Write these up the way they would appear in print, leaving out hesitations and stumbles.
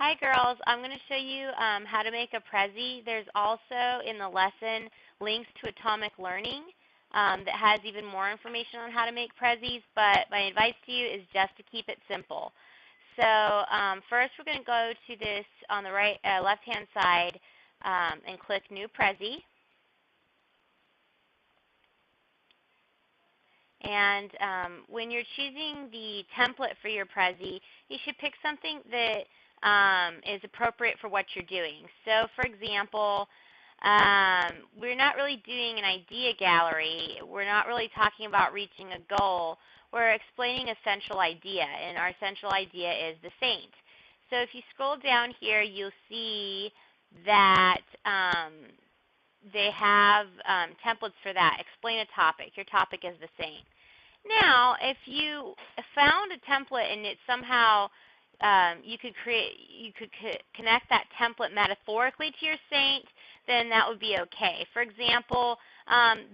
Hi girls, I'm going to show you how to make a Prezi. There's also in the lesson links to Atomic Learning that has even more information on how to make Prezis, but my advice to you is just to keep it simple. So first we're going to go to this on the left-hand side and click New Prezi. And when you're choosing the template for your Prezi, you should pick something that is appropriate for what you're doing. So for example, we're not really doing an idea gallery. We're not really talking about reaching a goal. We're explaining a central idea, and our central idea is the saint. So if you scroll down here, you'll see that they have templates for that. Explain a topic. Your topic is the saint. Now, if you found a template and it somehow you could connect that template metaphorically to your saint, then that would be okay. For example,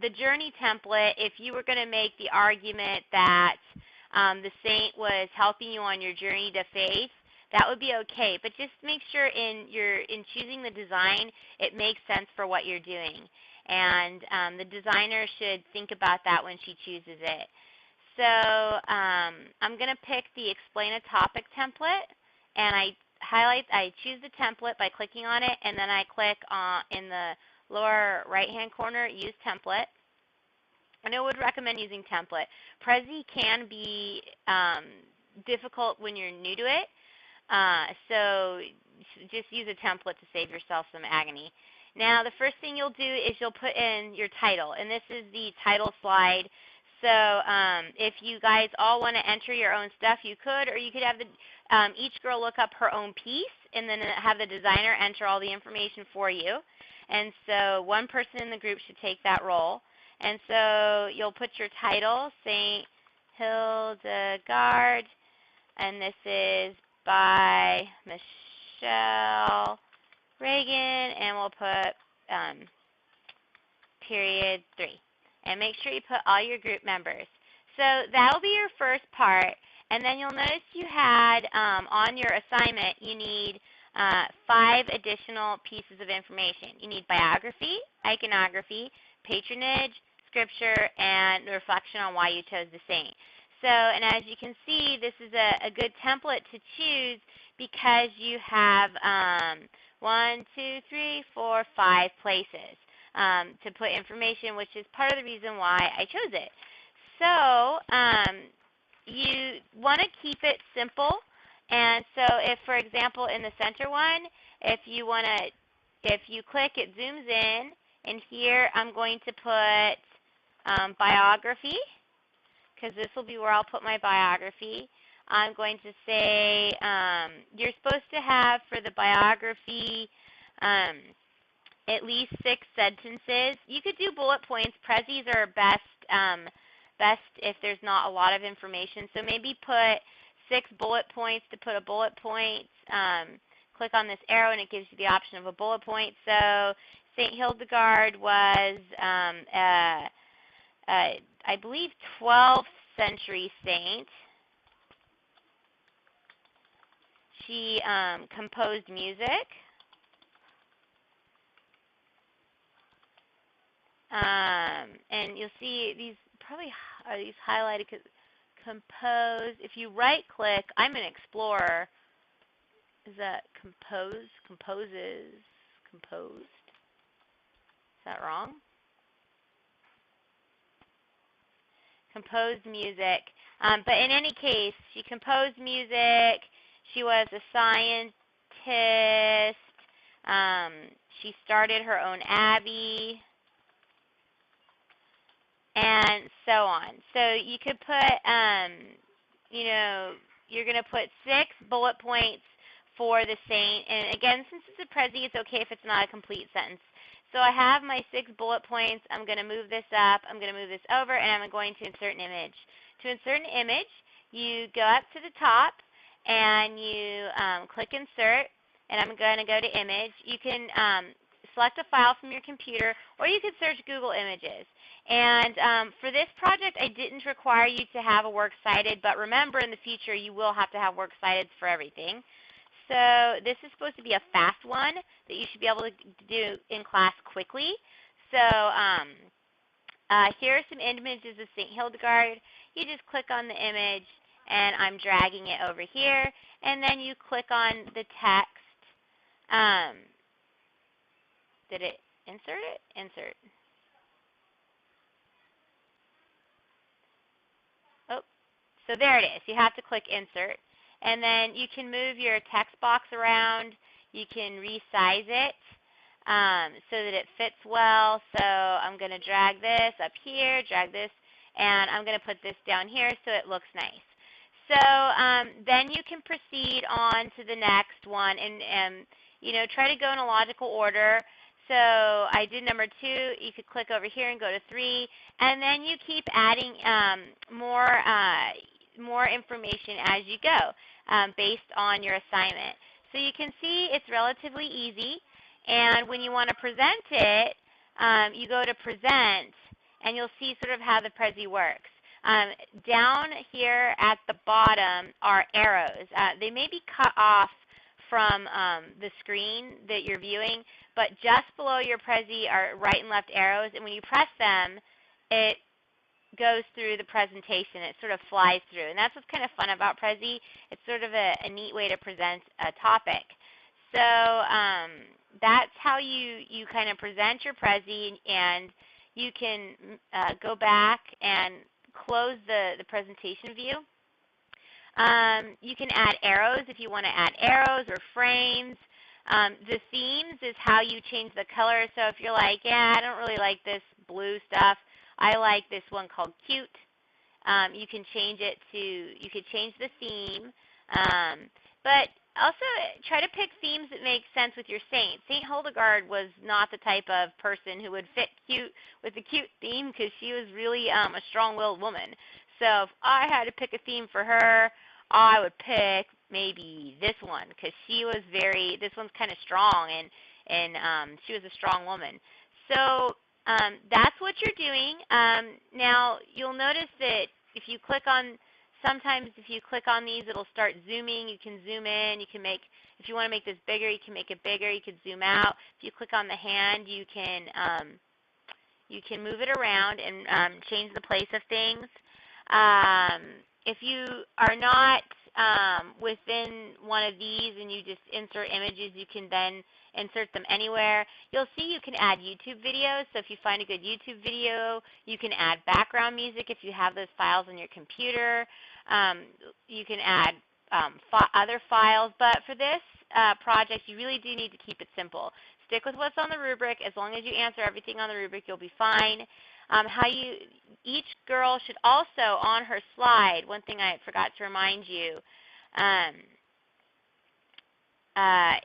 the journey template, if you were going to make the argument that the saint was helping you on your journey to faith, that would be okay. But just make sure in choosing the design, it makes sense for what you're doing. And the designer should think about that when she chooses it. So I'm going to pick the Explain a Topic template, and I choose the template by clicking on it, and then I click in the lower right-hand corner, Use Template. And I would recommend using template. Prezi can be difficult when you're new to it, so just use a template to save yourself some agony. Now, the first thing you'll do is you'll put in your title, and this is the title slide. So if you guys all want to enter your own stuff, you could, or you could have each girl look up her own piece and then have the designer enter all the information for you. And so one person in the group should take that role. And so you'll put your title, St. Hildegard, and this is by Michelle Reagan, and we'll put period 3. And make sure you put all your group members. So that'll be your first part. And then you'll notice you had on your assignment, you need 5 additional pieces of information. You need biography, iconography, patronage, scripture, and reflection on why you chose the saint. So, and as you can see, this is a good template to choose because you have 1, 2, 3, 4, 5 places to put information, which is part of the reason why I chose it. So you want to keep it simple. And so if, for example, in the center one, if you click, it zooms in. And here I'm going to put biography, because this will be where I'll put my biography. I'm going to say you're supposed to have for the biography at least 6 sentences. You could do bullet points. Prezis are best if there's not a lot of information. So maybe put 6 bullet points to put a bullet point. Click on this arrow and it gives you the option of a bullet point. So St. Hildegard was, I believe, 12th century saint. She composed music. And you'll see these probably are these highlighted because compose. If you right click, I'm an explorer. Is that compose? Composes? Composed? Is that wrong? Composed music. But in any case, she composed music. She was a scientist. She started her own abbey, and so on. So you could put, you're going to put 6 bullet points for the saint. And again, since it's a Prezi, it's okay if it's not a complete sentence. So I have my 6 bullet points. I'm going to move this up. I'm going to move this over, and I'm going to insert an image. To insert an image, you go up to the top, and you click Insert, and I'm going to go to Image. You can select a file from your computer, or you could search Google Images. And for this project, I didn't require you to have a works cited, but remember in the future you will have to have works cited for everything. So this is supposed to be a fast one that you should be able to do in class quickly. So here are some images of St. Hildegard. You just click on the image, and I'm dragging it over here. And then you click on the text. Um, did it insert it? Insert. Oh, so there it is. You have to click insert. And then you can move your text box around. You can resize it so that it fits well. So I'm going to drag this up here, drag this, and I'm going to put this down here so it looks nice. So then you can proceed on to the next one and try to go in a logical order. So I did number 2. You could click over here and go to 3, and then you keep adding more information as you go based on your assignment. So you can see it's relatively easy, and when you want to present it, you go to present, and you'll see sort of how the Prezi works. Down here at the bottom are arrows. They may be cut off from the screen that you're viewing, but just below your Prezi are right and left arrows, and when you press them, it goes through the presentation. It sort of flies through, and that's what's kind of fun about Prezi. It's sort of a neat way to present a topic. So that's how you kind of present your Prezi, and you can go back and close the presentation view. You can add arrows if you want to add arrows or frames. The themes is how you change the color. So if you're like, yeah, I don't really like this blue stuff, I like this one called cute. You can change it to, you could change the theme. But also try to pick themes that make sense with your saint. Saint Hildegard was not the type of person who would fit cute with the cute theme because she was really a strong-willed woman. So if I had to pick a theme for her, I would pick maybe this one because she was this one's kind of strong, and she was a strong woman. So that's what you're doing. Now, you'll notice that if you click on, sometimes if you click on these, it'll start zooming. You can zoom in. You can make, if you want to make this bigger, you can make it bigger. You can zoom out. If you click on the hand, you can move it around and change the place of things. If you are not within one of these and you just insert images, you can then insert them anywhere. You'll see you can add YouTube videos. So if you find a good YouTube video, you can add background music if you have those files on your computer. You can add other files. But for this project, you really do need to keep it simple. Stick with what's on the rubric. As long as you answer everything on the rubric, you'll be fine. Each girl should also, on her slide, one thing I forgot to remind you,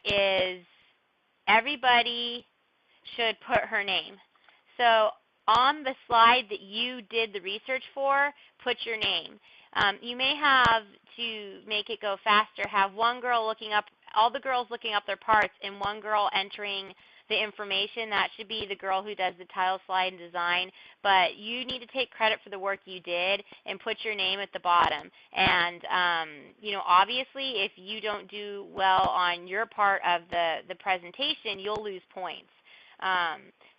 is everybody should put her name. So on the slide that you did the research for, put your name. You may have, to make it go faster, have one girl looking up, all the girls looking up their parts, and one girl entering the information. That should be the girl who does the tile slide and design, but you need to take credit for the work you did and put your name at the bottom. And obviously, if you don't do well on your part of the presentation, you'll lose points.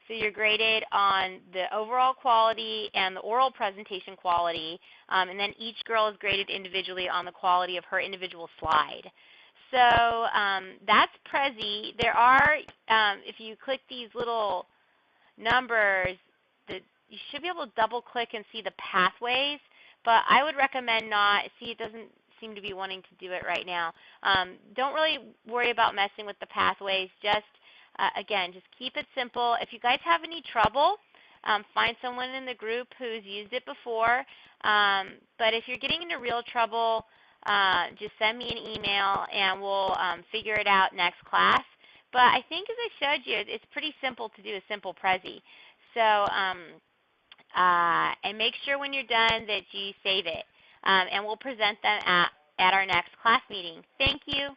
So you're graded on the overall quality and the oral presentation quality, and then each girl is graded individually on the quality of her individual slide. So that's Prezi. There are, if you click these little numbers, you should be able to double click and see the pathways, but I would recommend not. See, it doesn't seem to be wanting to do it right now. Don't really worry about messing with the pathways. Just, again, just keep it simple. If you guys have any trouble, find someone in the group who's used it before. But if you're getting into real trouble, just send me an email and we'll figure it out next class. But I think, as I showed you, it's pretty simple to do a simple Prezi. So, and make sure when you're done that you save it. And we'll present them at our next class meeting. Thank you.